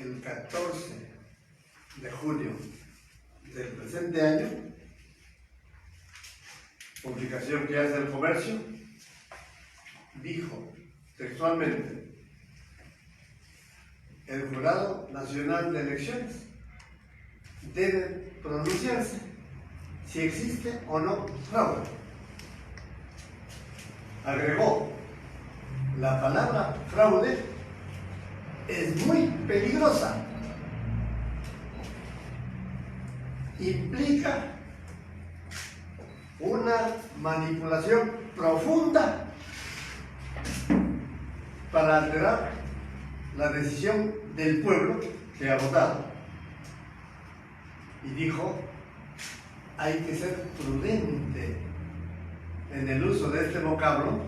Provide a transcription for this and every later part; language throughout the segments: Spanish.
el 14 de julio del presente año, publicación que hace el Comercio, dijo textualmente: el Jurado Nacional de Elecciones debe pronunciarse si existe o no fraude. Agregó: la palabra fraude es muy peligrosa. Implica una manipulación profunda para alterar la decisión del pueblo que ha votado. Y dijo: hay que ser prudente en el uso de este vocablo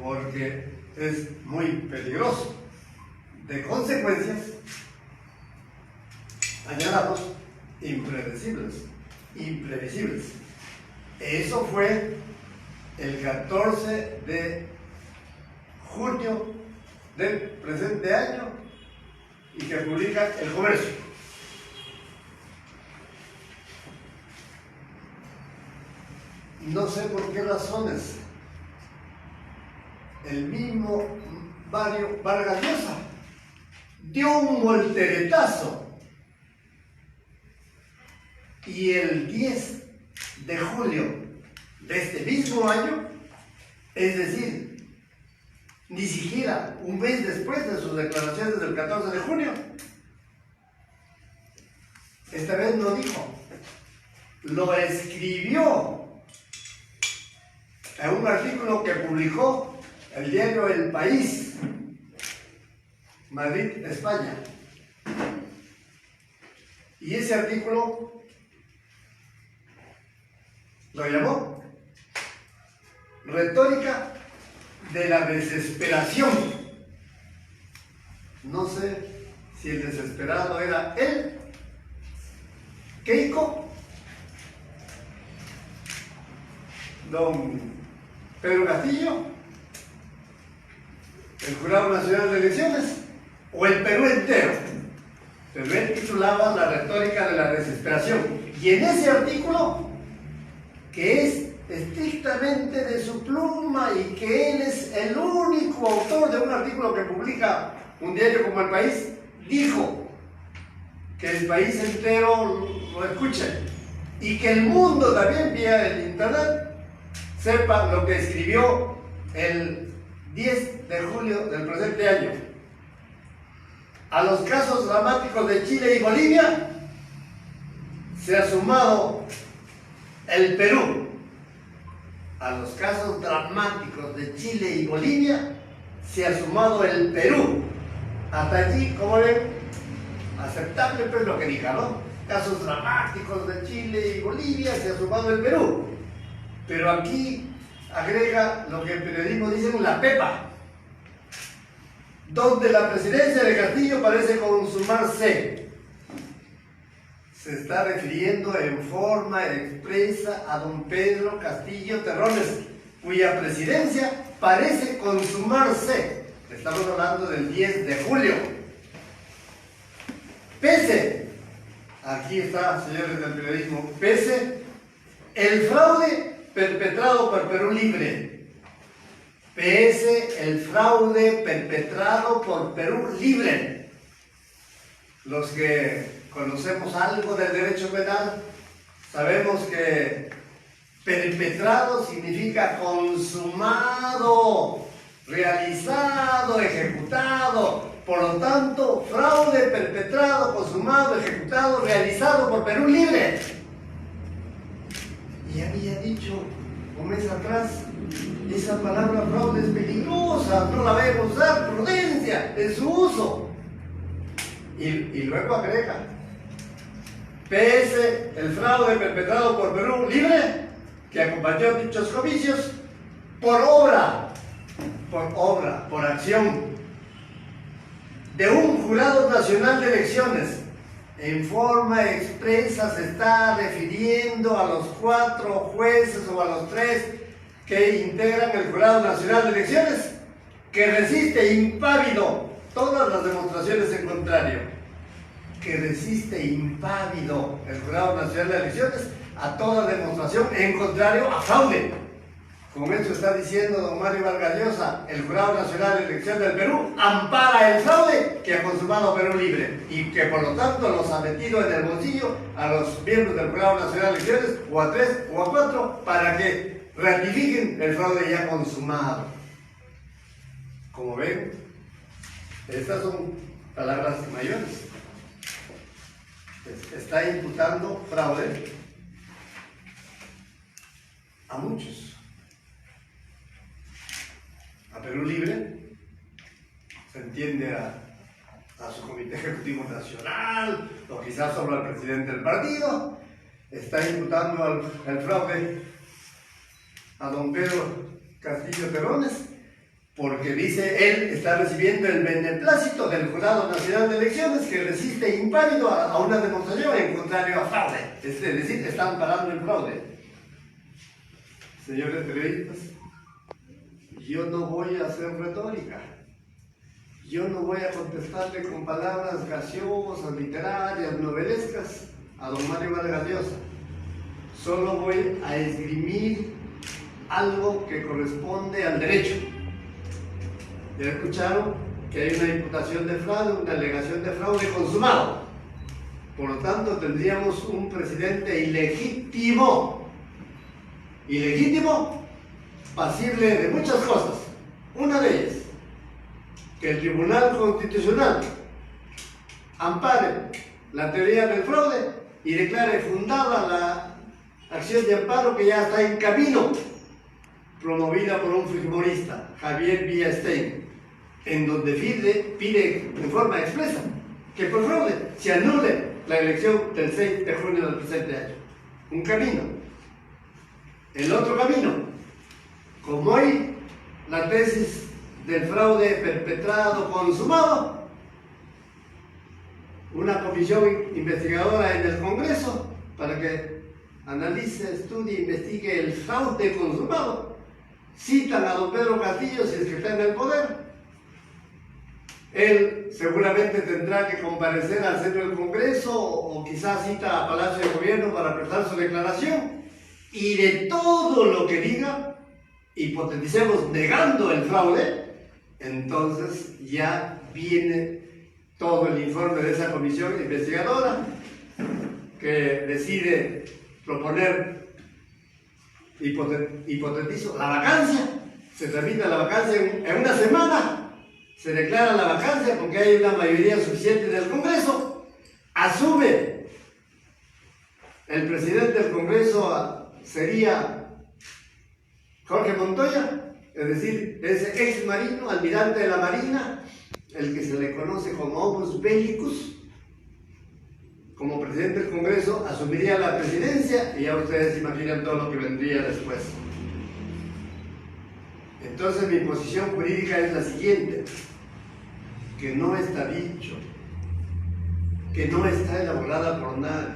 porque es muy peligroso, de consecuencias, añadamos, imprevisibles. Eso fue el 14 de junio del presente año y que publica el Comercio. No sé por qué razones el mismo Mario Vargas Llosa dio un volteretazo y el 10 de julio de este mismo año, es decir, ni siquiera un mes después de sus declaraciones del 14 de junio, esta vez no dijo, lo escribió en un artículo que publicó el diario El País, Madrid, España. Y ese artículo lo llamó retórica de la desesperación. No sé si el desesperado era él, Keiko, don Pedro Castillo, el Jurado Nacional de Elecciones o el Perú entero. Pero él titulaba la retórica de la desesperación. Y en ese artículo, que es estrictamente de su pluma y que él es el único autor de un artículo que publica un diario como El País, dijo que el país entero lo escuche y que el mundo también vía el internet sepa lo que escribió el 10 de julio del presente año. A los casos dramáticos de Chile y Bolivia se ha sumado el Perú. A los casos dramáticos de Chile y Bolivia se ha sumado el Perú. Hasta allí, como ven, aceptable pues lo que diga, ¿no? Casos dramáticos de Chile y Bolivia se ha sumado el Perú. Pero aquí agrega lo que el periodismo dice la pepa, donde la presidencia de Castillo parece consumarse. Se está refiriendo en forma expresa a don Pedro Castillo Terrones, cuya presidencia parece consumarse. Estamos hablando del 10 de julio. Pese, aquí está, señores del periodismo, pese el fraude perpetrado por Perú Libre. Pese el fraude perpetrado por Perú Libre. Los que conocemos algo del derecho penal, sabemos que perpetrado significa consumado, realizado, ejecutado. Por lo tanto, fraude perpetrado, consumado, ejecutado, realizado por Perú Libre. Y había dicho un mes atrás, esa palabra fraude es peligrosa, no la debemos usar, prudencia en su uso. Y luego agrega: pese el fraude perpetrado por Perú Libre, que acompañó dichos comicios, por acción de un Jurado Nacional de Elecciones, en forma expresa se está refiriendo a los 4 jueces o a los 3 que integran el Jurado Nacional de Elecciones, que resiste impávido todas las demostraciones en contrario, que resiste impávido el Jurado Nacional de Elecciones a toda demostración en contrario a fraude. Con esto está diciendo don Mario Vargas Llosa, el Jurado Nacional de Elecciones del Perú ampara el fraude que ha consumado Perú Libre y que por lo tanto los ha metido en el bolsillo a los miembros del Jurado Nacional de Elecciones, o a 3 o a 4, para que ratifiquen el fraude ya consumado. Como ven, estas son palabras mayores. Está imputando fraude a muchos. A Perú Libre, se entiende a su Comité Ejecutivo Nacional, o quizás solo al presidente del partido. Está imputando el fraude a don Pedro Castillo Terrones, porque dice él está recibiendo el beneplácito del Jurado Nacional de Elecciones, que resiste impávido a una demostración en contrario a fraude. Es decir, están parando el fraude. Señores periodistas, yo no voy a hacer retórica. Yo no voy a contestarle con palabras gaseosas, literarias, novelescas a don Mario Vargas Llosa. Solo voy a esgrimir algo que corresponde al derecho. Ya escucharon que hay una imputación de fraude, una alegación de fraude consumado. Por lo tanto, tendríamos un presidente ilegítimo. Ilegítimo, pasible de muchas cosas. Una de ellas, que el Tribunal Constitucional ampare la teoría del fraude y declare fundada la acción de amparo que ya está en camino, promovida por un fujimorista, Javier Villastein, en donde pide en forma expresa que por fraude se anule la elección del 6 de junio del presente año. Un camino. El otro camino, como hoy la tesis del fraude perpetrado, consumado, una comisión investigadora en el Congreso para que analice, estudie, investigue el fraude consumado. Citan a don Pedro Castillo si es que está en el poder. Él seguramente tendrá que comparecer al centro del Congreso o quizás cita a Palacio de Gobierno para prestar su declaración, y de todo lo que diga, hipoteticemos negando el fraude, entonces ya viene todo el informe de esa comisión investigadora que decide proponer, hipotetizo, la vacancia. Se termina la vacancia en una semana. Se declara la vacancia porque hay una mayoría suficiente del Congreso. Asume el presidente del Congreso, sería Jorge Montoya, es decir, ese ex marino, almirante de la Marina, el que se le conoce como Opus Bellicus, como presidente del Congreso, asumiría la presidencia, y ya ustedes imaginan todo lo que vendría después. Entonces mi posición jurídica es la siguiente: que no está dicho, que no está elaborada por nadie,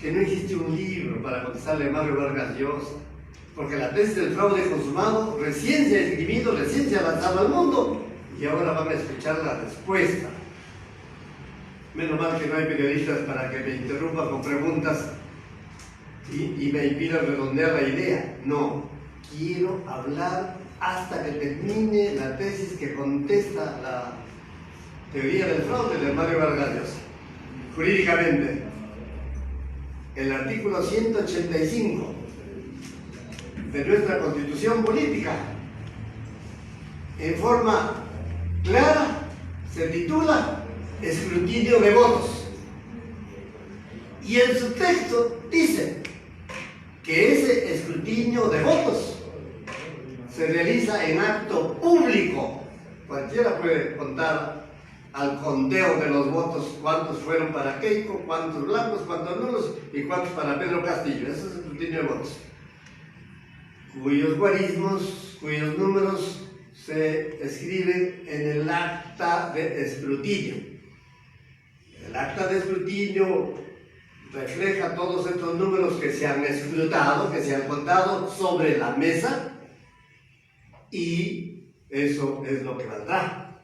que no existe un libro para contestarle a Mario Vargas Llosa, porque la tesis del fraude consumado recién se ha esgrimido, recién se ha lanzado al mundo, y ahora van a escuchar la respuesta. Menos mal que no hay periodistas para que me interrumpan con preguntas y me impidan redondear la idea. No, quiero hablar hasta que termine la tesis que contesta la teoría del fraude de Mario Vargas Llosa. Jurídicamente, el artículo 185 de nuestra Constitución Política, en forma clara, se titula escrutinio de votos, y en su texto dice que ese escrutinio de votos se realiza en acto público. Cualquiera puede contar al conteo de los votos cuántos fueron para Keiko, cuántos blancos, cuántos nulos y cuántos para Pedro Castillo. Ese es el escrutinio de votos, cuyos guarismos, cuyos números se escriben en el acta de escrutinio. El acta de escrutinio refleja todos estos números que se han escrutado, que se han contado sobre la mesa, y eso es lo que valdrá.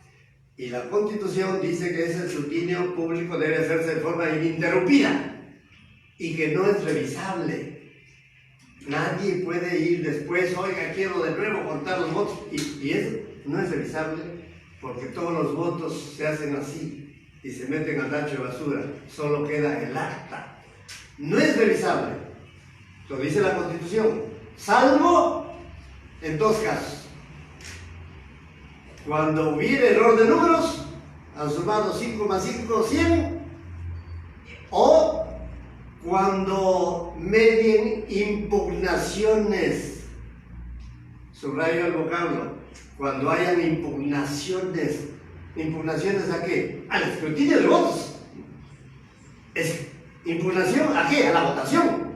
Y la Constitución dice que ese escrutinio público debe hacerse de forma ininterrumpida y que no es revisable. Nadie puede ir después, oiga, quiero de nuevo contar los votos. Y eso no es revisable porque todos los votos se hacen así y se meten al tacho de basura. Solo queda el acta. No es revisable. Lo dice la Constitución. Salvo en dos casos. Cuando hubiera error de números, han sumado 5 más 5, 100, o cuando medien impugnaciones, subrayo el vocablo, cuando hayan impugnaciones. ¿Impugnaciones a qué? Al escrutinio de votos. ¿Impugnación a qué? A la votación.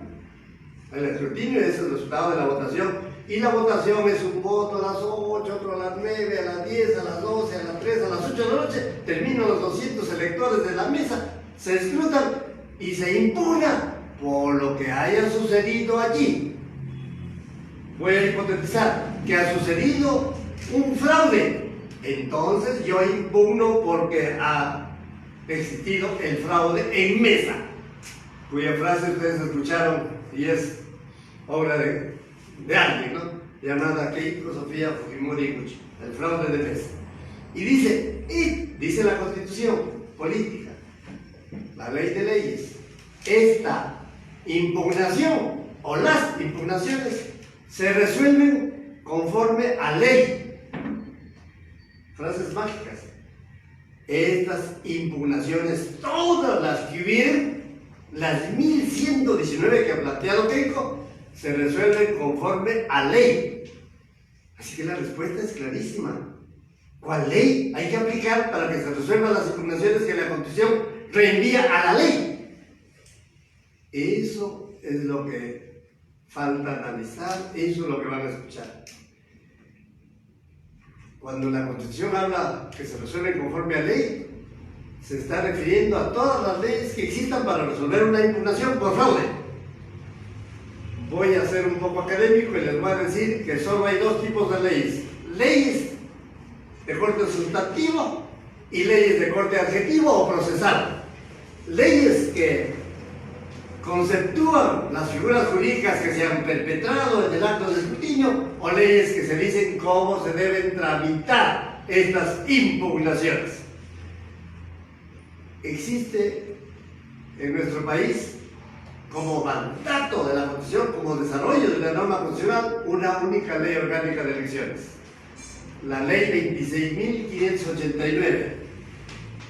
El escrutinio es el resultado de la votación. Y la votación es un voto a las 8, otro a las 9, a las 10, a las 12, a las 3, a las 8 de la noche. Terminan los 200 electores de la mesa, se escrutan y se impugna por lo que haya sucedido allí. Voy a hipotetizar que ha sucedido un fraude. Entonces yo impugno porque ha existido el fraude en mesa, cuya frase ustedes escucharon y es obra de alguien, ¿no? Llamada Keiko Sofía Fujimori Iguchi, el fraude de mesa. Y dice la Constitución política, la ley de leyes, esta impugnación o las impugnaciones se resuelven conforme a ley. Frases mágicas. Estas impugnaciones, todas las que hubieran, las 1119 que ha planteado Keiko, se resuelven conforme a ley. Así que la respuesta es clarísima. ¿Cuál ley hay que aplicar para que se resuelvan las impugnaciones que la Constitución reenvía a la ley? Eso es lo que falta analizar, eso es lo que van a escuchar. Cuando la Constitución habla que se resuelven conforme a ley, se está refiriendo a todas las leyes que existan para resolver una impugnación por fraude. Voy a ser un poco académico y les voy a decir que solo hay dos tipos de leyes. Leyes de corte sustantivo y leyes de corte adjetivo o procesal. Leyes que conceptúan las figuras jurídicas que se han perpetrado en el acto de escrutinio o leyes que se dicen cómo se deben tramitar estas impugnaciones. Existe en nuestro país, como mandato de la Constitución, como desarrollo de la norma constitucional, una única ley orgánica de elecciones, la ley 26.589,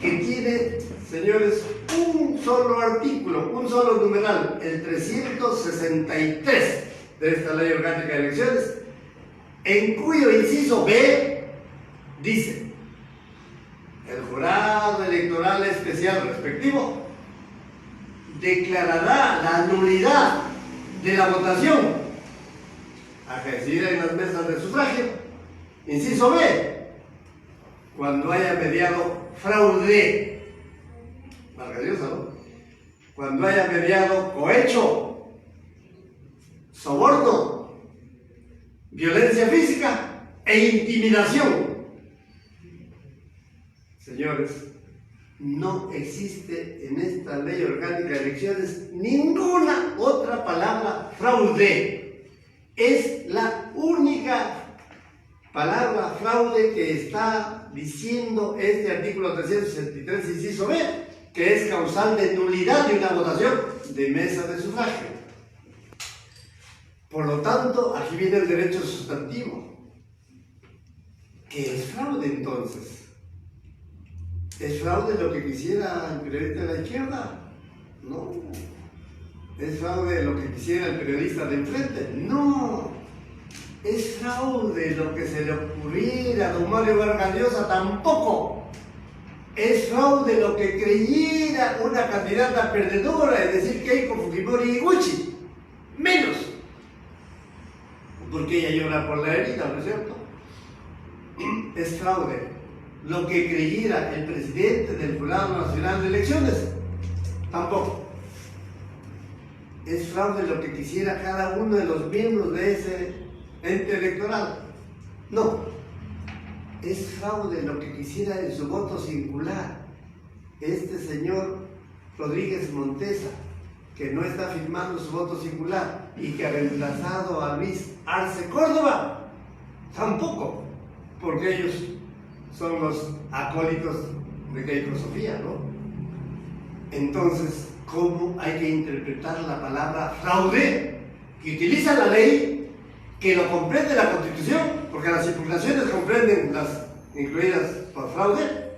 que tiene, señores, un solo artículo, un solo numeral, el 363 de esta ley orgánica de elecciones, en cuyo inciso B dice: el jurado electoral especial respectivo declarará la nulidad de la votación acaecida en las mesas de sufragio. Inciso B, cuando haya mediado fraude, valga Dios, ¿no? Cuando haya mediado cohecho, soborno, violencia física e intimidación. Señores, no existe en esta ley orgánica de elecciones ninguna otra palabra fraude. Es la única palabra fraude que está diciendo este artículo 363, inciso B, que es causal de nulidad de una votación de mesa de sufragio. Por lo tanto, aquí viene el derecho sustantivo. ¿Qué es fraude entonces? ¿Es fraude lo que quisiera el periodista de la izquierda? No. ¿Es fraude lo que quisiera el periodista de enfrente? No. ¿Es fraude lo que se le ocurriera a don Mario Vargas Llosa? Tampoco. ¿Es fraude lo que creyera una candidata perdedora, es decir, Keiko Fujimori Iguchi? Menos. Porque ella llora por la herida, ¿no es cierto? Es fraude lo que creyera el presidente del Jurado Nacional de Elecciones. Tampoco. Es fraude lo que quisiera cada uno de los miembros de ese ente electoral. No. es fraude lo que quisiera en su voto singular este señor Rodríguez Montesa, que no está firmando su voto singular y que ha reemplazado a Luis Arce Córdoba, tampoco, porque ellos son los acólitos de Keiko Sofía, ¿no? Entonces, ¿cómo hay que interpretar la palabra fraude? Que utiliza la ley, que lo comprende la Constitución, porque las impugnaciones comprenden las incluidas por fraude,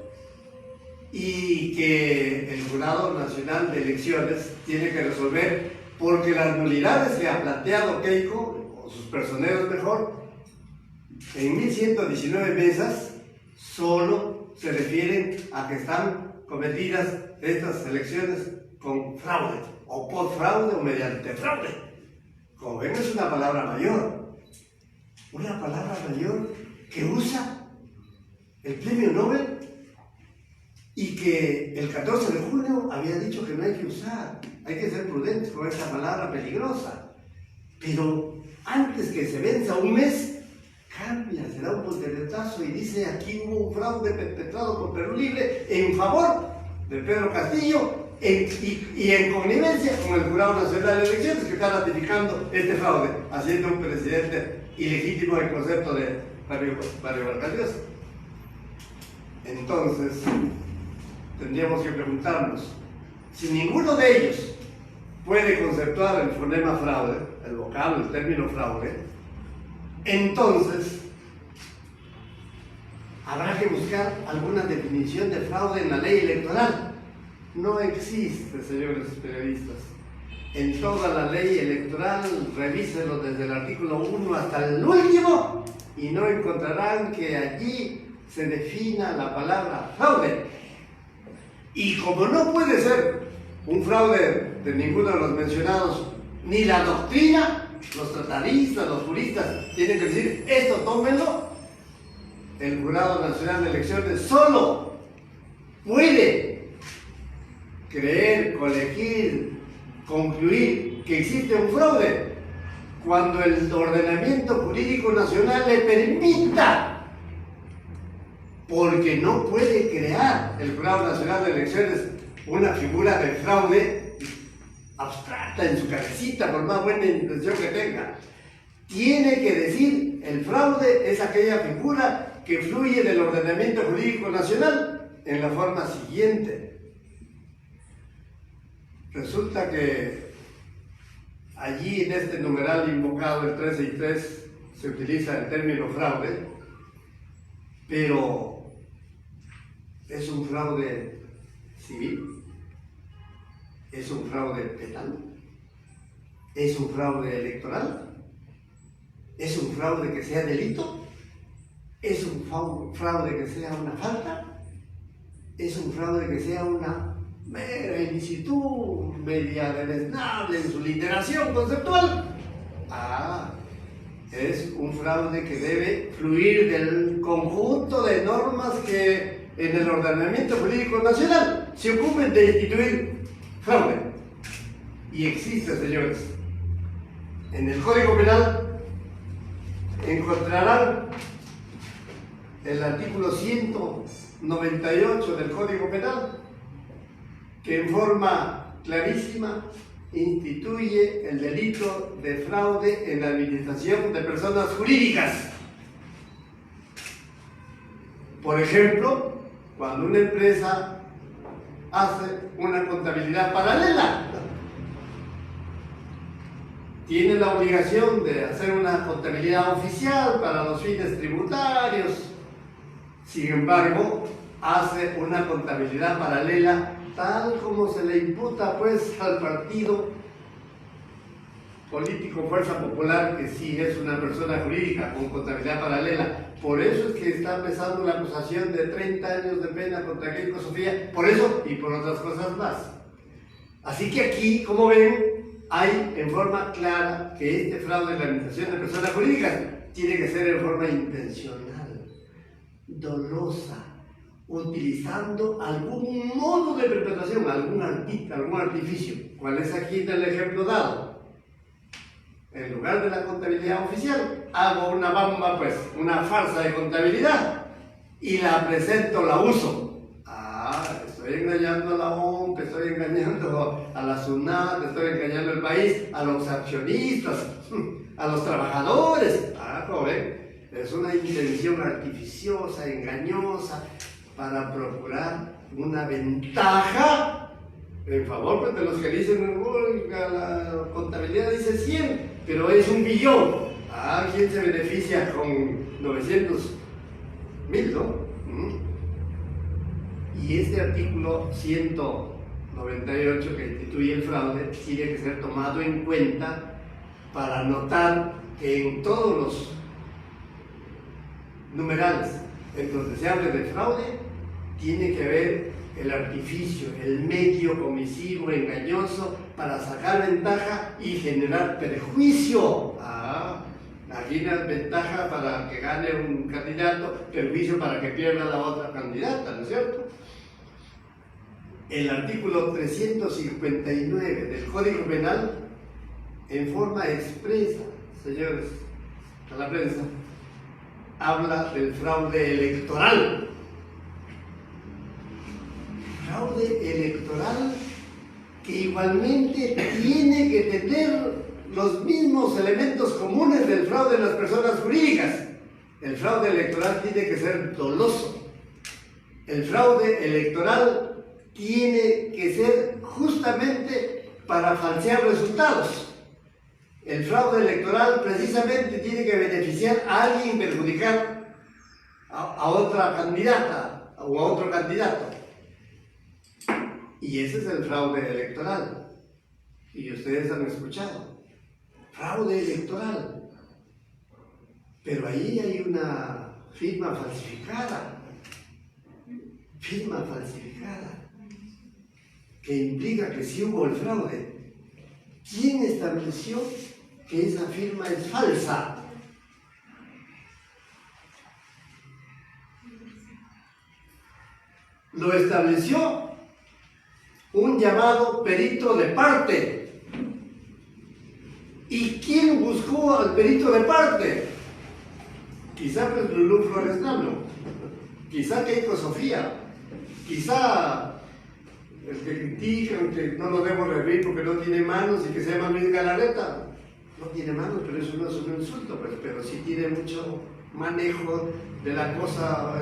y que el Jurado Nacional de Elecciones tiene que resolver, porque las nulidades que ha planteado Keiko, o sus personeros mejor, en 1119 mesas, solo se refieren a que están cometidas estas elecciones con fraude, o por fraude, o mediante fraude. Como ven, es una palabra mayor que usa el premio Nobel y que el 14 de junio había dicho que no hay que usar, hay que ser prudentes con esta palabra peligrosa. Pero antes que se venza un mes, cambia, se da un volteretazo y dice: aquí hubo un fraude perpetrado por Perú Libre en favor de Pedro Castillo y en connivencia con el Jurado Nacional de Elecciones, que está ratificando este fraude, haciendo un presidente ilegítimo en concepto de Mario Vargas Llosa. Entonces, tendríamos que preguntarnos, si ninguno de ellos puede conceptuar el fonema fraude, el vocablo, el término fraude, entonces habrá que buscar alguna definición de fraude en la ley electoral. No existe, señores periodistas. En toda la ley electoral, revísenlo desde el artículo 1 hasta el último y no encontrarán que allí se defina la palabra fraude. Y como no puede ser un fraude de ninguno de los mencionados, ni la doctrina, los tratadistas, los juristas tienen que decir: esto tómenlo, el Jurado Nacional de Elecciones solo puede creer, colegir, concluir que existe un fraude cuando el ordenamiento jurídico nacional le permita, porque no puede crear el Jurado Nacional de Elecciones una figura de fraude abstracta en su cabecita, por más buena intención que tenga. Tiene que decir: el fraude es aquella figura que fluye del ordenamiento jurídico nacional en la forma siguiente. Resulta que allí en este numeral invocado, el 13 se utiliza el término fraude, pero ¿es un fraude civil? ¿Es un fraude penal? ¿Es un fraude electoral? ¿Es un fraude que sea delito? ¿Es un fraude que sea una falta? ¿Es un fraude que sea una mera ilicitud, media deleznable en su literación conceptual? Es un fraude que debe fluir del conjunto de normas que en el ordenamiento jurídico nacional se ocupen de instituir fraude. Y existe, señores. En el Código Penal encontrarán el artículo 198 del Código Penal, que en forma clarísima instituye el delito de fraude en la administración de personas jurídicas. Por ejemplo, cuando una empresa hace una contabilidad paralela, tiene la obligación de hacer una contabilidad oficial para los fines tributarios. Sin embargo, hace una contabilidad paralela tal como se le imputa pues al partido político Fuerza Popular, que sí es una persona jurídica con contabilidad paralela. Por eso es que está empezando la acusación de 30 años de pena contra Keiko Sofía, por eso y por otras cosas más. Así que aquí, como ven, hay en forma clara que este fraude en la administración de personas jurídicas tiene que ser en forma intencional, dolosa, utilizando algún modo de perpetración, algún artificio. ¿Cuál es aquí el ejemplo dado? En lugar de la contabilidad oficial, hago una bamba, pues, una farsa de contabilidad, y la presento, la uso. Estoy engañando a la OMP, estoy engañando a la SUNAT, estoy engañando al país, a los accionistas, a los trabajadores. Joven, es una intención artificiosa, engañosa, para procurar una ventaja en favor pues, de los que dicen, la contabilidad dice 100, pero es 1 billón. ¿Quién se beneficia con 900.000, no? Y este artículo 198 que instituye el fraude tiene que ser tomado en cuenta para notar que en todos los numerales en donde se hable de fraude tiene que haber el artificio, el medio comisivo, engañoso para sacar ventaja y generar perjuicio. Aquí la ventaja para que gane un candidato, perjuicio para que pierda la otra candidata, ¿no es cierto? El artículo 359 del Código Penal, en forma expresa, señores, a la prensa, habla del fraude electoral. Fraude electoral que igualmente tiene que tener los mismos elementos comunes del fraude en las personas jurídicas. El fraude electoral tiene que ser doloso. El fraude electoral tiene que ser justamente para falsear resultados. El fraude electoral precisamente tiene que beneficiar a alguien y perjudicar a otra candidata o a otro candidato. Y ese es el fraude electoral. Y ustedes han escuchado. Fraude electoral. Pero ahí hay una firma falsificada. Firma falsificada. Que implica que sí hubo el fraude. ¿Quién estableció que esa firma es falsa? Lo estableció un llamado perito de parte. ¿Y quién buscó al perito de parte? Quizá pues Lulú Flores Nano, quizá Keiko Sofía, quizá el que critican que no lo debo referir porque no tiene manos y que se llama Luis Galarreta. No tiene manos, pero eso no es un insulto, pues, pero sí tiene mucho manejo de la cosa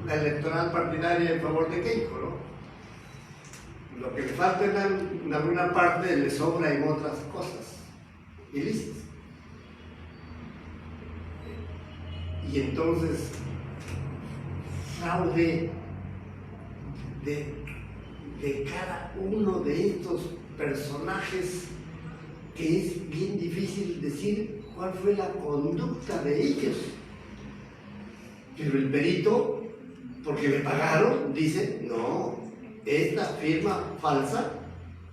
la electoral partidaria en favor de Keiko, ¿no? Lo que le falta en alguna parte le sobra en otras cosas ilícitas. Y entonces, fraude de cada uno de estos personajes que es bien difícil decir cuál fue la conducta de ellos. Pero el perito, porque le pagaron, dice, no, esta firma falsa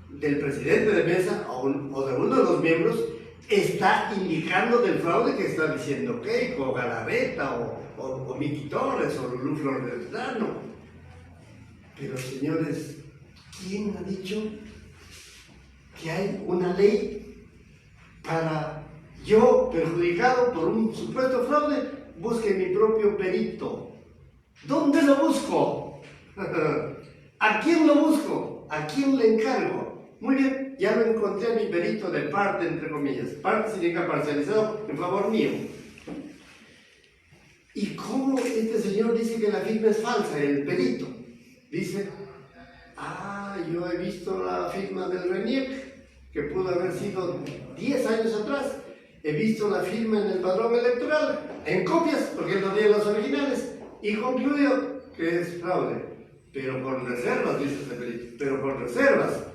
del presidente de mesa o de uno de los miembros está indicando del fraude que está diciendo Keiko, Galarreta o Miki Torres o Lulú Flores Nano. Pero señores, ¿quién ha dicho que hay una ley para yo, perjudicado por un supuesto fraude, busque mi propio perito? ¿Dónde lo busco? ¿A quién lo busco? ¿A quién le encargo? Muy bien, ya lo encontré a mi perito de parte, entre comillas. Parte significa parcializado en favor mío. ¿Y cómo este señor dice que la firma es falsa? El perito dice, yo he visto la firma del RENIEC, que pudo haber sido 10 años atrás. He visto la firma en el padrón electoral, en copias, porque él no tiene los originales, y concluyo que es fraude. Pero con reservas, dice este perito, pero con reservas.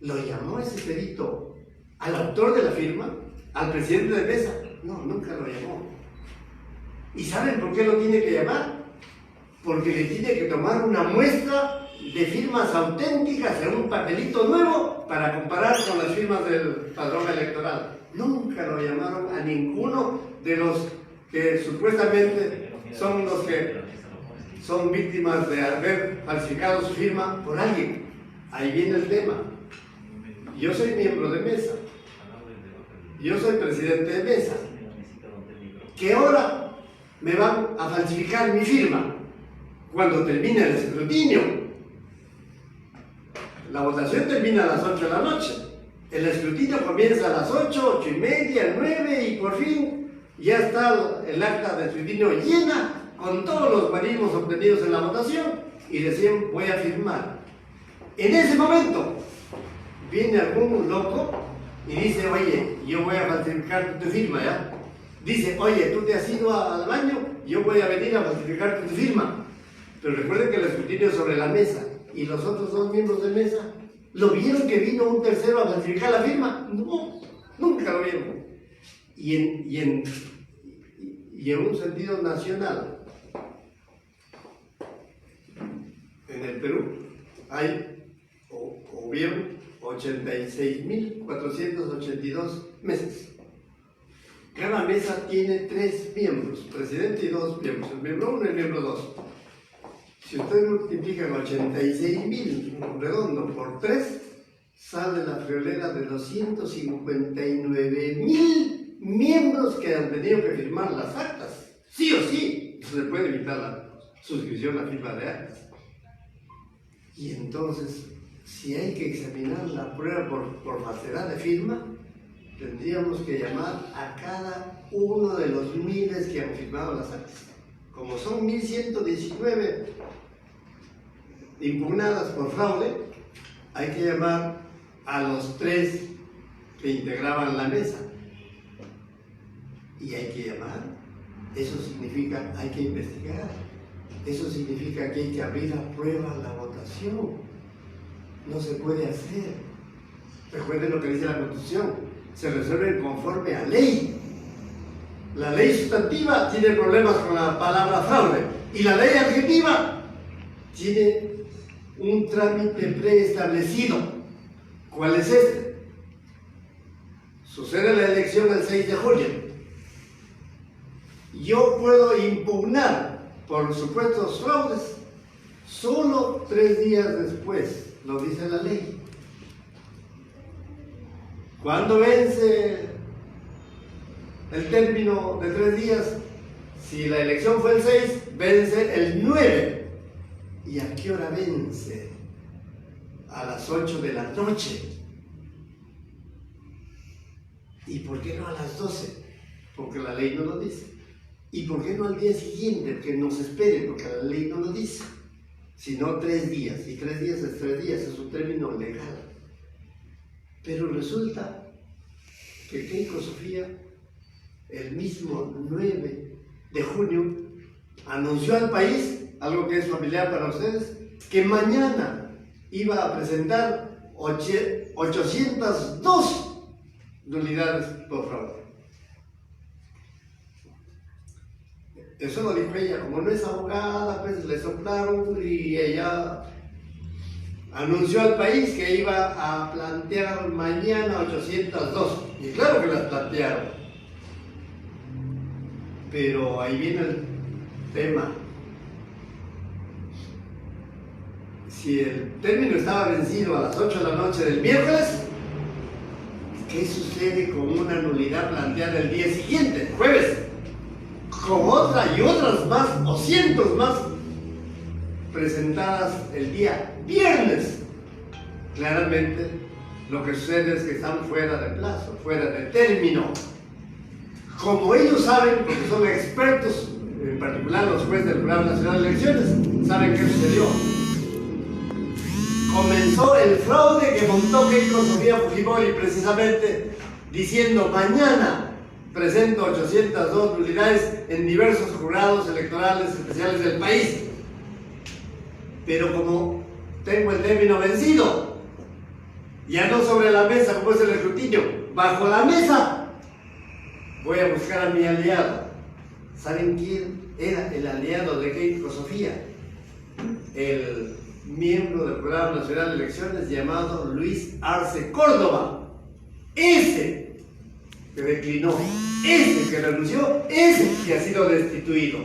¿Lo llamó ese perito al autor de la firma? ¿Al presidente de mesa? No, nunca lo llamó. ¿Y saben por qué lo tiene que llamar? Porque le tiene que tomar una muestra de firmas auténticas en un papelito nuevo para comparar con las firmas del padrón electoral. Nunca lo llamaron a ninguno de los que supuestamente son los que son víctimas de haber falsificado su firma por alguien. Ahí viene el tema. Yo soy miembro de mesa. Yo soy presidente de mesa. ¿Qué hora? me van a falsificar mi firma cuando termine el escrutinio. La votación termina a las 8 de la noche. El escrutinio comienza a las 8, 8 y media, 9 y por fin ya está el acta de escrutinio llena con todos los guarismos obtenidos en la votación y recién voy a firmar. En ese momento viene algún loco y dice, oye, yo voy a falsificar tu firma, ¿ya? Dice, oye, tú te has ido al baño, yo voy a venir a falsificar tu firma. Pero recuerden que el escrutinio es sobre la mesa y los otros dos miembros de mesa, ¿lo vieron que vino un tercero a falsificar la firma? No, nunca lo vieron. Y en un sentido nacional, en el Perú hay o hubieron 86.482 mesas. Cada mesa tiene 3 miembros, presidente y 2 miembros, el miembro 1 y el miembro 2. Si ustedes multiplican 86.000 redondo por 3, sale la friolera de 259.000 miembros que han tenido que firmar las actas. Sí o sí, se puede evitar la suscripción a firma de actas. Y entonces, si hay que examinar la prueba por falsedad de firma, tendríamos que llamar a cada uno de los miles que han firmado las actas. Como son 1.119 impugnadas por fraude, hay que llamar a los 3 que integraban la mesa. Y hay que llamar. Eso significa hay que investigar. Eso significa que hay que abrir a prueba la votación. No se puede hacer. Recuerden lo que dice la Constitución. Se resuelven conforme a ley. La ley sustantiva tiene problemas con la palabra fraude. Y la ley adjetiva tiene un trámite preestablecido. ¿Cuál es este? Sucede la elección el 6 de julio. Yo puedo impugnar por supuestos fraudes solo 3 días después, lo dice la ley. ¿Cuándo vence el término de 3 días? Si la elección fue el 6, vence el 9. ¿Y a qué hora vence? A las 8 de la noche. ¿Y por qué no a las 12? Porque la ley no lo dice. ¿Y por qué no al día siguiente? Que nos espere, porque la ley no lo dice. Sino 3 días. Y 3 días es 3 días, es un término legal. Pero resulta que Keiko Sofía, el mismo 9 de junio, anunció al país, algo que es familiar para ustedes, que mañana iba a presentar 802 nulidades por fraude. Eso lo dijo ella, como no es abogada, pues le soplaron y ella anunció al país que iba a plantear mañana 802. Y claro que las plantearon. Pero ahí viene el tema. Si el término estaba vencido a las 8 de la noche del miércoles, ¿qué sucede con una nulidad planteada el día siguiente, jueves? Con otra y otras más, o cientos más, presentadas el día viernes. Claramente, lo que sucede es que están fuera de plazo, fuera de término. Como ellos saben, porque son expertos, en particular los jueces del Jurado Nacional de Elecciones, saben qué sucedió. Comenzó el fraude que montó Keiko Sofía Fujimori precisamente diciendo mañana presento 802 nulidades en diversos jurados electorales especiales del país. Pero como tengo el término vencido, ya no sobre la mesa como es el escrutinio, bajo la mesa, voy a buscar a mi aliado. ¿Saben quién era el aliado de Keiko Sofía? El miembro del Jurado Nacional de Elecciones llamado Luis Arce Córdoba. Ese que declinó, ese que renunció, ese que ha sido destituido.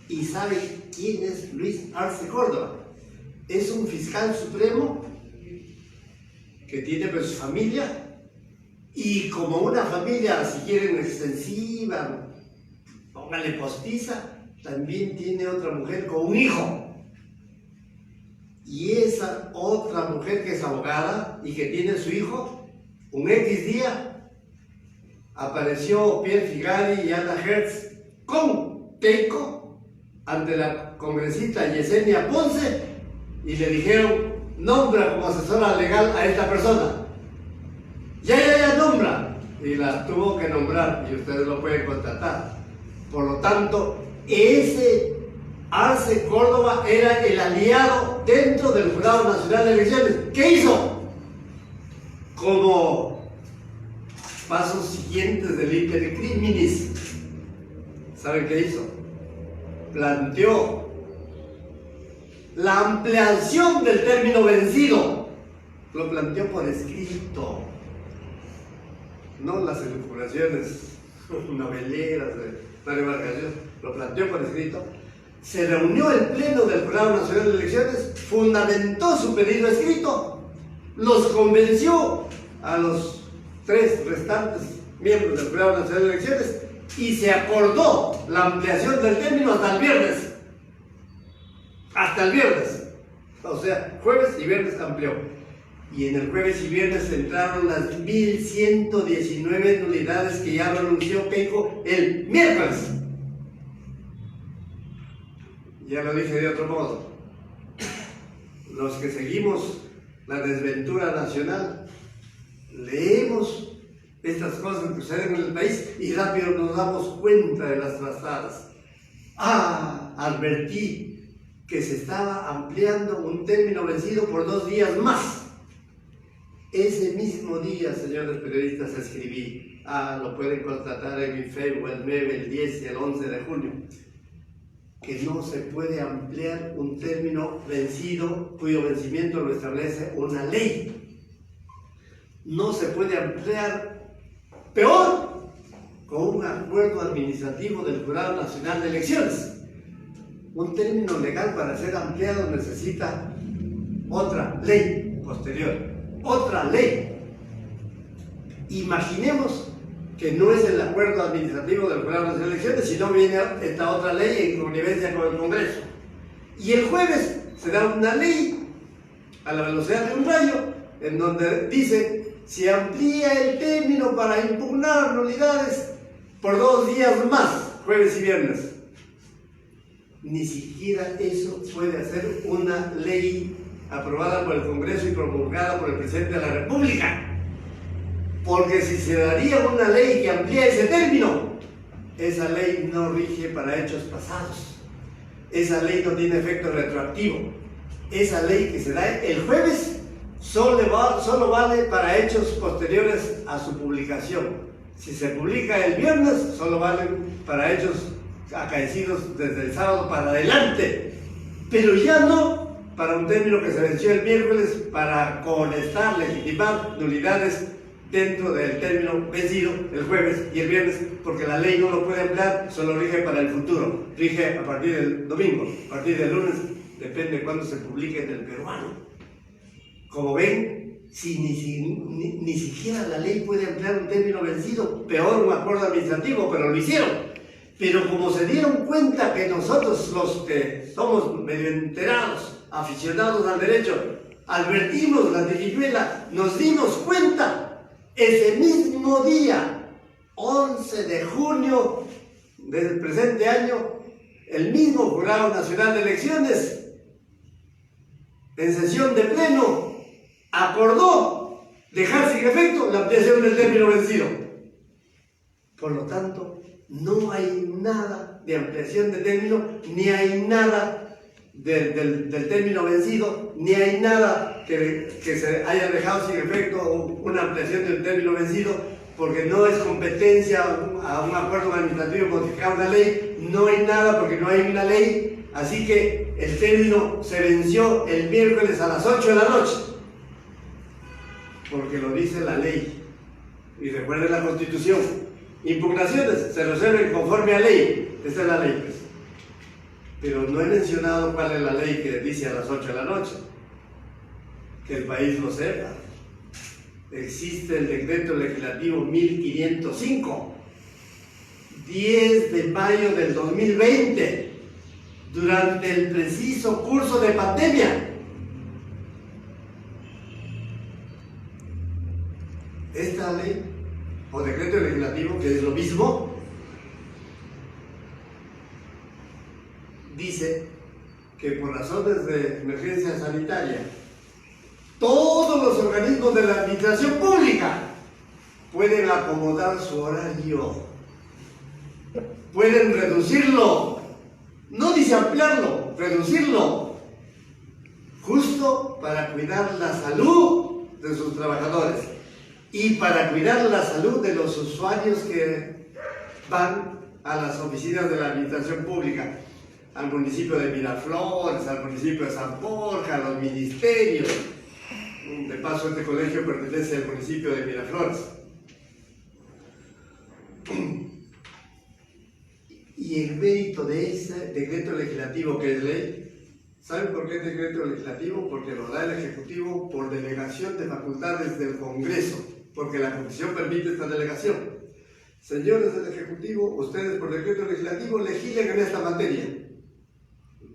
¿Y saben quién es Luis Arce Córdoba? Es un fiscal supremo que tiene pues su familia, y como una familia, si quieren, extensiva, póngale postiza, también tiene otra mujer con un hijo. Y esa otra mujer que es abogada y que tiene su hijo, un X día, apareció Pierre Figari y Ana Hertz con Keiko ante la congresista Yesenia Ponce y le dijeron: nombra como asesora legal a esta persona. Ya nombra. Y la tuvo que nombrar y ustedes lo pueden contratar. Por lo tanto, ese Arce Córdoba era el aliado dentro del Jurado Nacional de Elecciones. ¿Qué hizo? Como pasos siguientes del Inter Criminis, ¿saben qué hizo? Planteó la ampliación del término vencido. Lo planteó por escrito, no las elucubraciones noveleras de Mario Vargas Llosa. Lo planteó por escrito. Se reunió el Pleno del Jurado Nacional de Elecciones, fundamentó su pedido escrito, los convenció a los 3 restantes miembros del Jurado Nacional de Elecciones y se acordó la ampliación del término hasta el viernes. Hasta el viernes. O sea, jueves y viernes amplió. Y en el jueves y viernes entraron las 1119 nulidades que ya anunció Keiko el miércoles. Ya lo dije de otro modo. Los que seguimos la desventura nacional, leemos estas cosas que suceden en el país y rápido nos damos cuenta de las trastadas. Advertí que se estaba ampliando un término vencido por 2 días más. Ese mismo día, señores periodistas, escribí, lo pueden constatar en mi Facebook, el 9, el 10 y el 11 de junio, que no se puede ampliar un término vencido cuyo vencimiento lo establece una ley. No se puede ampliar, peor, con un acuerdo administrativo del Jurado Nacional de Elecciones. Un término legal para ser ampliado necesita otra ley posterior, otra ley. Imaginemos que no es el acuerdo administrativo del Jurado Nacional de Elecciones, sino viene esta otra ley en connivencia con el Congreso. Y el jueves se da una ley a la velocidad de un rayo, en donde dice: se amplía el término para impugnar nulidades por 2 días más, jueves y viernes. Ni siquiera eso puede hacer una ley aprobada por el Congreso y promulgada por el Presidente de la República. Porque si se daría una ley que amplía ese término, esa ley no rige para hechos pasados. Esa ley no tiene efecto retroactivo. Esa ley que se da el jueves solo vale para hechos posteriores a su publicación. Si se publica el viernes, solo vale para hechos acaecidos desde el sábado para adelante. Pero ya no para un término que se venció el miércoles para contestar, legitimar nulidades dentro del término vencido el jueves y el viernes, porque la ley no lo puede emplear, solo rige para el futuro, rige a partir del domingo, a partir del lunes, depende de cuándo se publique en el peruano. Como ven, si ni siquiera la ley puede emplear un término vencido, peor un acuerdo administrativo, pero lo hicieron. Pero como se dieron cuenta que nosotros, los que somos medio enterados, aficionados al derecho, advertimos la triquiñuela, nos dimos cuenta. Ese mismo día, 11 de junio del presente año, el mismo Jurado Nacional de Elecciones, en sesión de pleno, acordó dejar sin efecto la ampliación del término vencido. Por lo tanto, no hay nada de ampliación de término, ni hay nada del término vencido, ni hay nada que se haya dejado sin efecto una ampliación del término vencido, porque no es competencia a un acuerdo administrativo modificar una ley, no hay nada porque no hay una ley, así que el término se venció el miércoles a las 8 de la noche, porque lo dice la ley. Y recuerden la Constitución, impugnaciones se resuelven conforme a ley, esta es la ley, pues. Pero no he mencionado cuál es la ley que dice a las 8 de la noche. Que el país lo sepa. Existe el decreto legislativo 1505, 10 de mayo del 2020, durante el preciso curso de pandemia. Esta ley o decreto legislativo, que es lo mismo, dice que por razones de emergencia sanitaria, todos los organismos de la administración pública pueden acomodar su horario, pueden reducirlo, no dice ampliarlo, reducirlo, justo para cuidar la salud de sus trabajadores y para cuidar la salud de los usuarios que van a las oficinas de la administración pública, al municipio de Miraflores, al municipio de San Borja, a los ministerios. De paso, este colegio pertenece al municipio de Miraflores. Y el mérito de ese decreto legislativo que es ley, ¿saben por qué es decreto legislativo? Porque lo da el Ejecutivo por delegación de facultades del Congreso, porque la Constitución permite esta delegación. Señores del Ejecutivo, ustedes por decreto legislativo legislen en esta materia.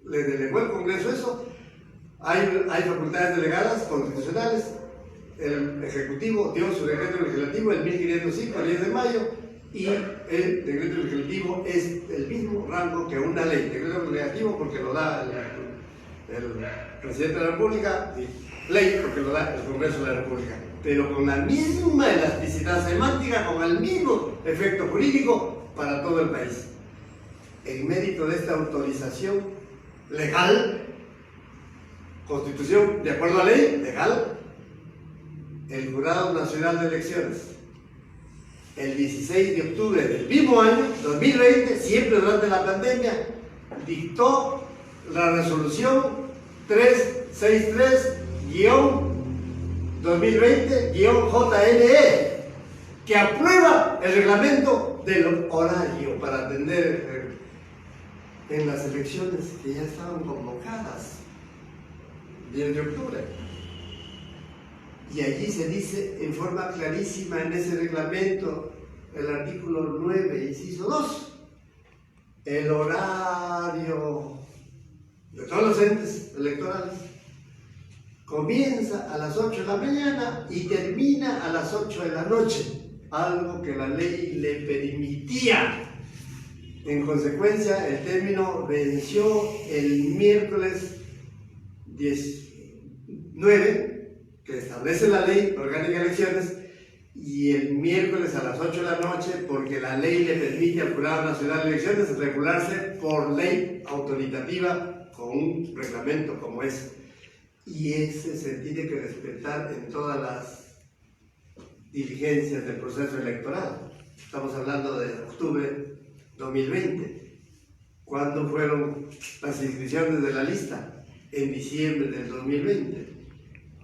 Le delegó el Congreso eso. Hay facultades delegadas constitucionales. El Ejecutivo dio su decreto legislativo el 1505, el 10 de mayo, y el decreto legislativo es el mismo rango que una ley. Decreto legislativo porque lo da el Presidente de la República, y ley porque lo da el Congreso de la República, pero con la misma elasticidad semántica, con el mismo efecto jurídico para todo el país. En mérito de esta autorización legal, Constitución, de acuerdo a ley, legal, el Jurado Nacional de Elecciones, el 16 de octubre del mismo año, 2020, siempre durante la pandemia, dictó la resolución 363-2020-JNE, que aprueba el reglamento del horario para atender en las elecciones que ya estaban convocadas, 10 de octubre. Y allí se dice en forma clarísima en ese reglamento, el artículo 9, inciso 2, el horario de todos los entes electorales comienza a las 8 de la mañana y termina a las 8 de la noche, algo que la ley le permitía. En consecuencia, el término venció el miércoles 19, que establece la ley orgánica de elecciones, y el miércoles a las 8 de la noche, porque la ley le permite al Jurado Nacional de Elecciones regularse por ley autoritativa con un reglamento como ese. Y ese se tiene que respetar en todas las diligencias del proceso electoral. Estamos hablando de octubre 2020. ¿Cuándo fueron las inscripciones de la lista? En diciembre del 2020.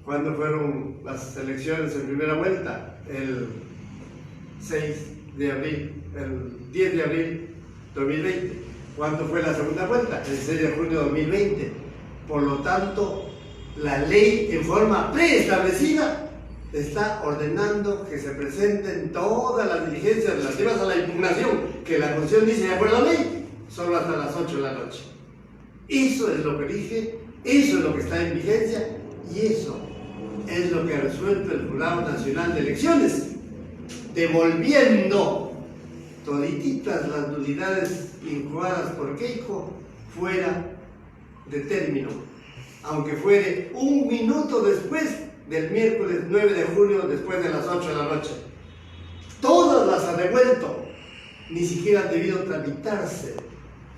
¿Cuándo fueron las elecciones en primera vuelta? El 6 de abril, el 10 de abril 2020. ¿Cuándo fue la segunda vuelta? El 6 de junio de 2020. Por lo tanto, la ley en forma preestablecida está ordenando que se presenten todas las diligencias relativas a la impugnación, que la Constitución dice de acuerdo a la ley, solo hasta las 8 de la noche. Eso es lo que dije, eso es lo que está en vigencia, y eso es lo que ha resuelto el Jurado Nacional de Elecciones, devolviendo todititas las nulidades incoadas por Keiko fuera de término, aunque fuere un minuto después del miércoles 9 de junio, después de las 8 de la noche. Todas las ha devuelto, ni siquiera han debido tramitarse,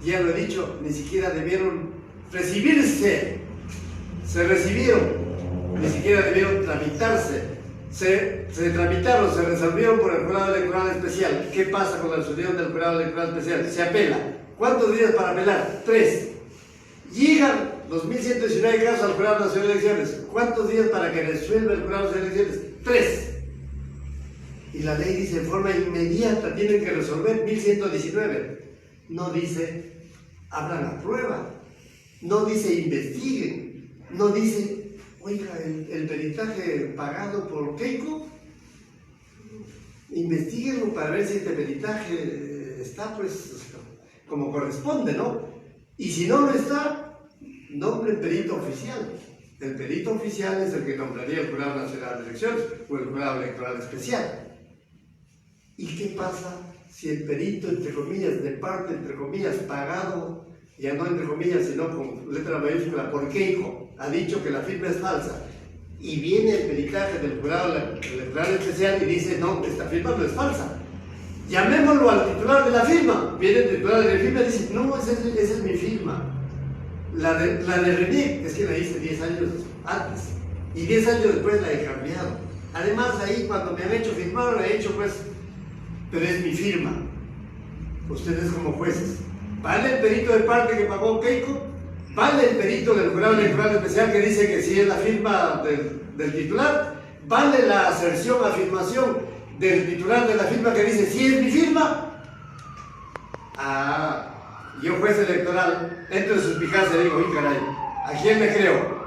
ya lo he dicho, ni siquiera debieron recibirse, se recibieron, ni siquiera debieron tramitarse, se tramitaron, se resolvieron por el Jurado Electoral Especial. ¿Qué pasa con la resolución del Jurado Electoral Especial? Se apela. ¿Cuántos días para apelar? 3. Llegan los 1.119 casos al Jurado Nacional de Elecciones. ¿Cuántos días para que resuelva el Jurado Nacional de Elecciones? 3. Y la ley dice en forma inmediata, tienen que resolver 1.119. No dice, abran la prueba. No dice, investiguen. No dice, oiga, el peritaje pagado por Keiko, investiguenlo para ver si este peritaje está pues como corresponde, ¿no? Y si no lo está, nombre perito oficial. El perito oficial es el que nombraría el Jurado Nacional de Elecciones o el Jurado Electoral Especial. ¿Y qué pasa si el perito, entre comillas, de parte, entre comillas, pagado, ya no entre comillas, sino con letra mayúscula, por Keiko, ha dicho que la firma es falsa? Y viene el peritaje del Jurado Electoral Especial y dice, no, esta firma no es falsa. Llamémoslo al titular de la firma. Viene el titular de la firma y dice, no, esa es mi firma. La de René, es que la hice 10 años antes. Y 10 años después la he cambiado. Además, ahí cuando me han hecho firmar, lo he hecho pues, pero es mi firma. Ustedes como jueces. ¿Vale el perito de parte que pagó Keiko? ¿Vale el perito del Jurado Electoral Especial que dice que sí es la firma del titular? ¿Vale la aserción, afirmación del titular de la firma que dice sí es mi firma? Yo juez electoral, entro en suspicacia y digo, uy caray, ¿a quién me creo?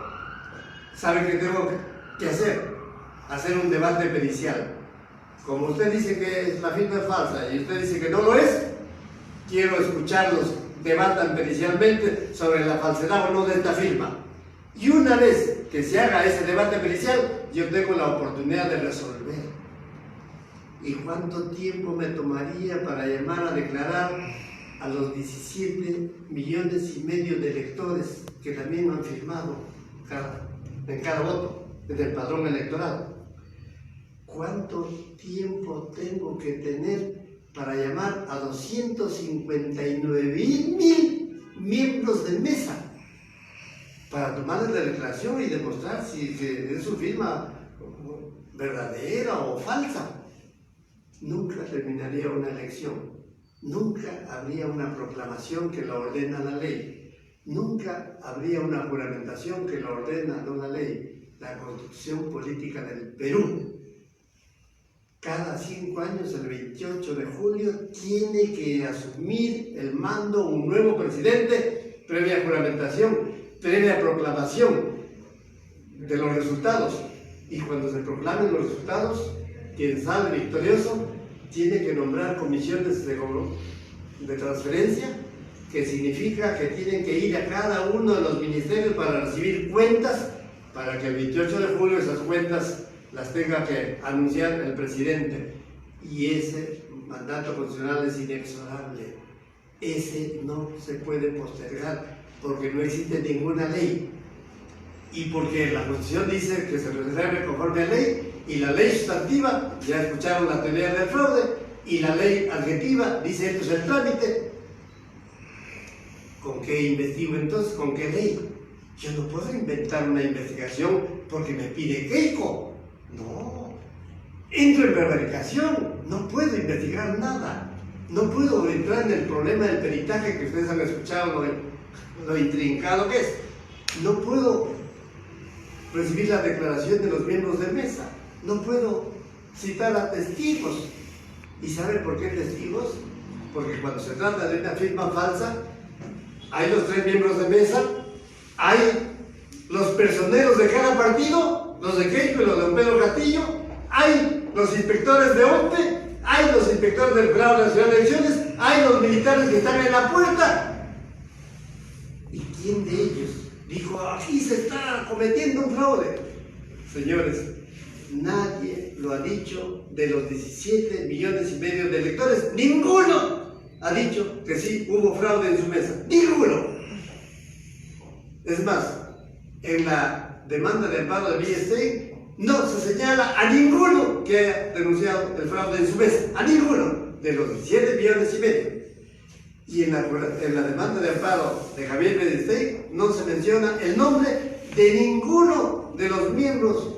¿Sabe qué tengo que hacer? Hacer un debate pericial. Como usted dice que la firma es falsa y usted dice que no lo es, quiero escucharlos debatan pericialmente sobre la falsedad o no de esta firma. Y una vez que se haga ese debate pericial, yo tengo la oportunidad de resolver. ¿Y cuánto tiempo me tomaría para llamar a declarar a los 17,5 millones de electores que también han firmado en cada voto desde el padrón electoral? ¿Cuánto tiempo tengo que tener para llamar a 259,000 miembros de mesa para tomarles la declaración y demostrar si es su firma verdadera o falsa? Nunca terminaría una elección, nunca habría una proclamación que lo ordena la ley, nunca habría una juramentación que lo ordena no la ley, la Constitución Política del Perú. Cada 5 años, el 28 de julio, tiene que asumir el mando un nuevo presidente, previa juramentación, previa proclamación de los resultados. Y cuando se proclamen los resultados, quien sale victorioso tiene que nombrar comisiones de transferencia, que significa que tienen que ir a cada uno de los ministerios para recibir cuentas, para que el 28 de julio esas cuentas las tenga que anunciar el presidente. Y ese mandato constitucional es inexorable. Ese no se puede postergar porque no existe ninguna ley. Y porque la Constitución dice que se resuelve conforme a ley, y la ley sustantiva, ya escucharon la teoría del fraude, y la ley adjetiva dice esto es el trámite. ¿Con qué investigo entonces? ¿Con qué ley? Yo no puedo inventar una investigación porque me pide Keiko. No. Entro en prevaricación, no puedo investigar nada. No puedo entrar en el problema del peritaje que ustedes han escuchado, lo intrincado que es. No puedo recibir la declaración de los miembros de mesa. No puedo citar a testigos. ¿Y saben por qué testigos? Porque cuando se trata de una firma falsa, hay los 3 miembros de mesa, hay los personeros de cada partido, los de Keiko y los de don Pedro Castillo, hay los inspectores de OMPE, hay los inspectores del Jurado Nacional de Elecciones, hay los militares que están en la puerta. ¿Y quién de ellos dijo, aquí se está cometiendo un fraude? Señores, nadie lo ha dicho de los 17,5 millones de electores. Ninguno ha dicho que sí hubo fraude en su mesa. Ninguno. Es más, en la demanda de amparo de Villestein no se señala a ninguno que haya denunciado el fraude en su mesa. A ninguno de los 17,5 millones. Y en la demanda de amparo de Javier Villestein no se menciona el nombre de ninguno de los miembros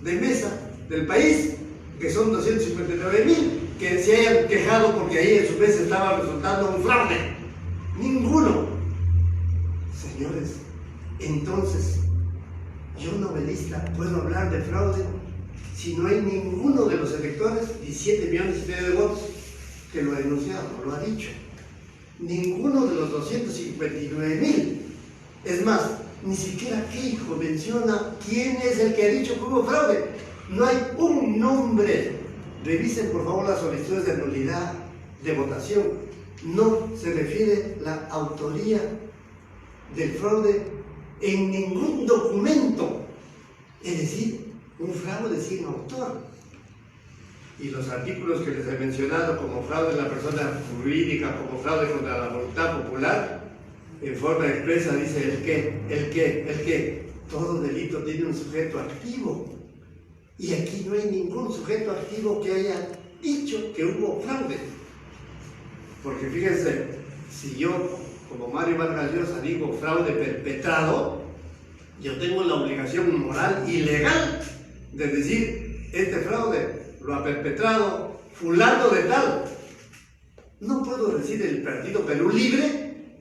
de mesa del país, que son 259,000, que se hayan quejado porque ahí en su mesa estaba resultando un fraude. Ninguno. Señores, entonces, yo novelista puedo hablar de fraude si no hay ninguno de los electores, 17,5 millones de votos, que lo ha denunciado, lo ha dicho. Ninguno de los 259,000. Es más, ni siquiera Keiko menciona quién es el que ha dicho que hubo fraude. No hay un nombre. Revisen por favor las solicitudes de nulidad de votación. no se refiere la autoría del fraude en ningún documento, es decir, un fraude sin autor. Y los artículos que les he mencionado, como fraude en la persona jurídica, como fraude contra la voluntad popular, en forma expresa dice el que todo delito tiene un sujeto activo. Y aquí no hay ningún sujeto activo que haya dicho que hubo fraude. Porque fíjense, si yo, como Mario Vargas Llosa, digo fraude perpetrado, yo tengo la obligación moral y legal de decir, este fraude lo ha perpetrado fulano de tal. No puedo decir el Partido Perú Libre,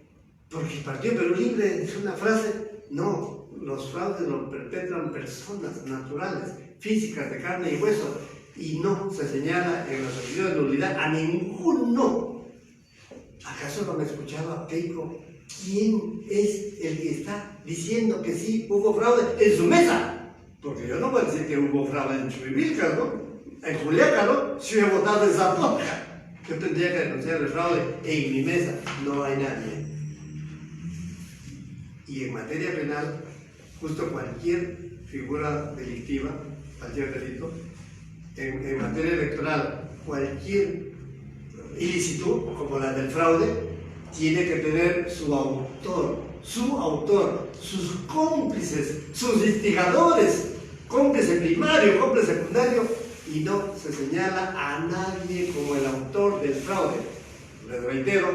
porque el Partido Perú Libre es una frase. No, los fraudes los perpetran personas naturales, físicas, de carne y hueso, y no se señala en la solicitud de nulidad a ninguno. ¿Acaso no me he escuchado a Keiko? ¿Quién es el que está diciendo que sí hubo fraude en su mesa? Porque yo no voy a decir que hubo fraude en Chuivilcas, ¿no? En Juliaca, ¿no? Si he votado en Zapoca, yo tendría que denunciar el fraude en mi mesa. No hay nadie. Y en materia penal, justo cualquier figura delictiva, cualquier delito, en materia electoral, cualquier ilicitud, como la del fraude, tiene que tener su autor, sus cómplices, sus instigadores, cómplice primario, cómplice secundario, y no se señala a nadie como el autor del fraude. Les reitero,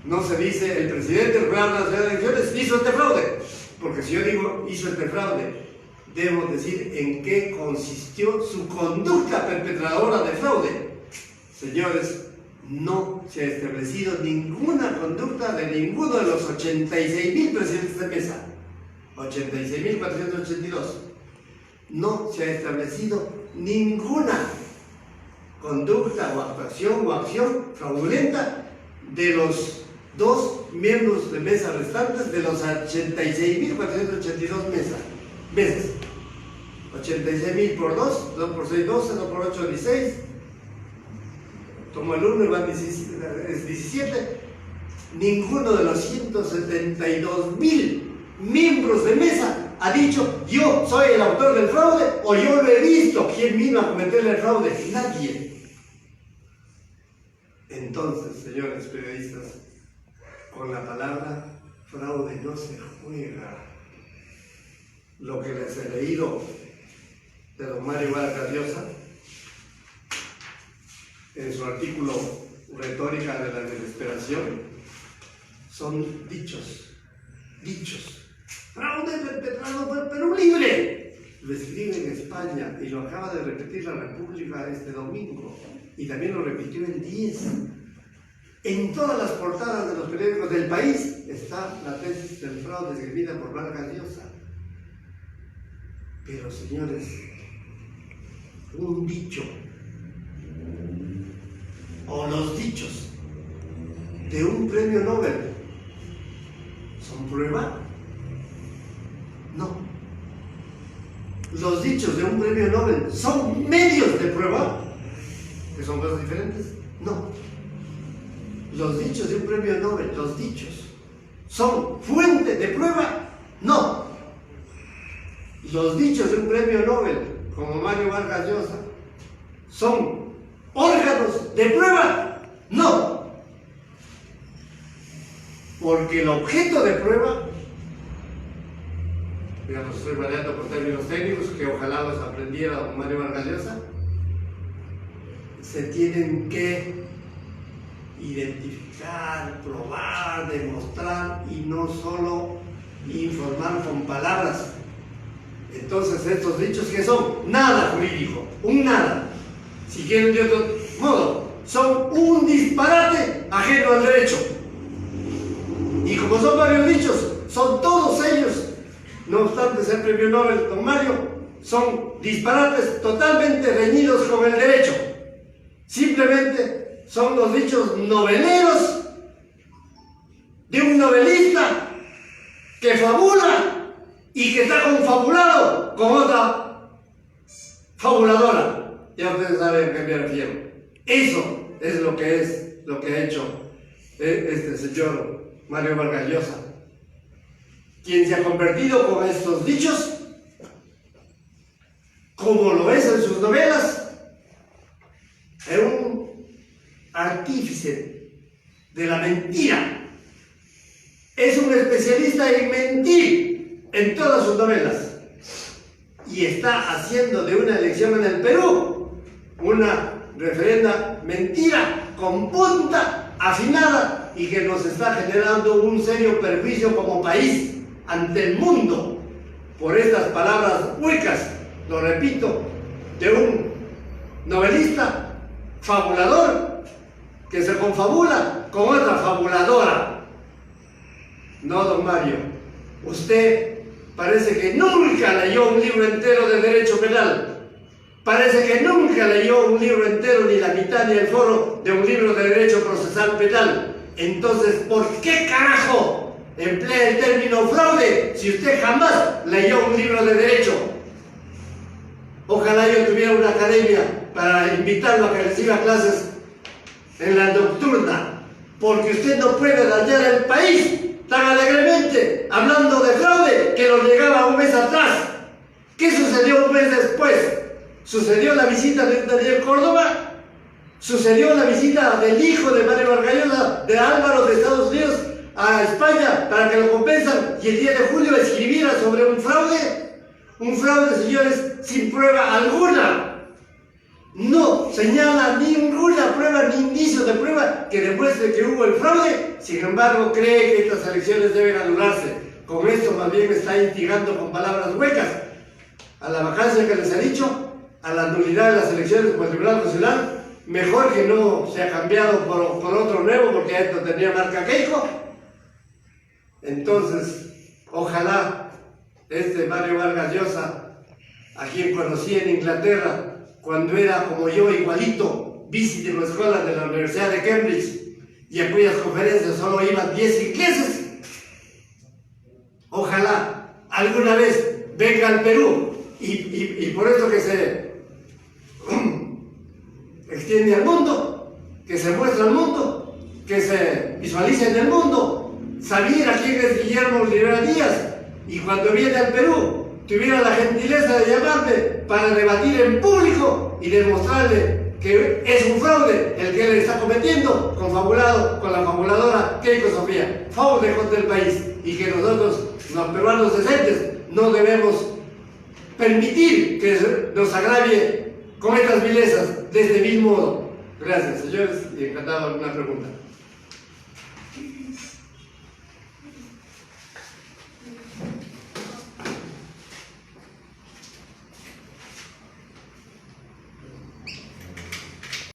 no se dice el presidente del Jurado Nacional de Elecciones hizo este fraude, porque si yo digo hizo este fraude, debo decir en qué consistió su conducta perpetradora de fraude. Señores, no se ha establecido ninguna conducta de ninguno de los 86.000 presidentes de mesa, 86.482. No se ha establecido ninguna conducta o actuación o acción fraudulenta de los 2 miembros de mesa restantes de los 86.482 meses. 86.000 por 2, 2 por 6, 12, 2 por 8, 16. Tomo el 1 y van 17. Ninguno de los 172.000 miembros de mesa ha dicho yo soy el autor del fraude o yo lo he visto. ¿Quién vino a cometerle el fraude? Nadie. Entonces, señores periodistas, con la palabra fraude no se juega. Lo que les he leído de don Mario Vargas Llosa en su artículo Retórica de la Desesperación son dichos. Fraude perpetrado por Perú Libre. Lo escribe en España y lo acaba de repetir la República este domingo y también lo repitió el 10. En todas las portadas de los periódicos del país está la tesis del fraude escribida por Vargas Llosa. Pero señores, un dicho o los dichos de un premio Nobel ¿son prueba? No. Los dichos de un premio Nobel son medios de prueba, que son cosas diferentes. No. Los dichos de un premio Nobel, los dichos, ¿son fuente de prueba? No. Los dichos de un premio Nobel, como Mario Vargas Llosa, ¿son órganos de prueba? No. Porque el objeto de prueba, digamos, estoy variando con términos técnicos que ojalá los aprendiera don Mario Vargas Llosa, se tienen que identificar, probar, demostrar y no solo informar con palabras. Entonces estos dichos que son nada jurídico, un nada, si quieren de otro modo, son un disparate ajeno al derecho. Y como son varios dichos, son todos ellos, no obstante ser premio Nobel don Mario, son disparates totalmente reñidos con el derecho. Simplemente son los dichos noveleros de un novelista que fabula y que está confabulado con otra fabuladora. Ya ustedes saben a qué me refiero. Eso es lo que ha hecho este señor Mario Vargas Llosa, quien se ha convertido con estos dichos, como lo es en sus novelas, en un artífice de la mentira. Es un especialista en mentir en todas sus novelas. Y está haciendo de una elección en el Perú una referenda mentira con punta afinada y que nos está generando un serio perjuicio como país ante el mundo por estas palabras huecas, lo repito, de un novelista fabulador que se confabula con otra fabuladora. No, don Mario, usted parece que nunca leyó un libro entero de derecho penal. Parece que nunca leyó un libro entero, ni la mitad ni el foro de un libro de derecho procesal penal. Entonces, ¿por qué carajo emplea el término fraude si usted jamás leyó un libro de derecho? Ojalá yo tuviera una academia para invitarlo a que reciba clases en la nocturna, porque usted no puede dañar el país tan alegremente hablando de fraude que nos llegaba un mes atrás. ¿Qué sucedió un mes después? ¿Sucedió la visita de Daniel Córdoba? ¿Sucedió la visita del hijo de Mario Vargas Llosa, de Álvaro, de Estados Unidos a España para que lo compensan y el 10 de julio escribiera sobre un fraude? Un fraude, señores, sin prueba alguna. No señala ninguna prueba, ni indicio de prueba que demuestre que hubo el fraude. Sin embargo, cree que estas elecciones deben anularse. Con esto más bien está instigando con palabras huecas a la vacancia que les he dicho, a la nulidad de las elecciones por el Tribunal Constitucional. Mejor que no se ha cambiado por otro nuevo, porque esto tenía marca Keiko. Entonces, ojalá este Mario Vargas Llosa, a quien conocí en Inglaterra, cuando era como yo igualito, vice-escolar de la Universidad de Cambridge, y a cuyas conferencias solo iban 10 ingleses, ojalá alguna vez venga al Perú y por eso que se extiende al mundo, que se muestra al mundo, que se visualiza en el mundo, saber a quién es Guillermo Rivera Díaz, y cuando viene al Perú tuviera la gentileza de llamarme para debatir en público y demostrarle que es un fraude el que él está cometiendo, confabulado con la fabuladora Keiko Sofía, fraude contra el país, y que nosotros, los peruanos decentes, no debemos permitir que nos agravie con estas vilezas de este mismo modo. Gracias, señores, y encantado de alguna pregunta.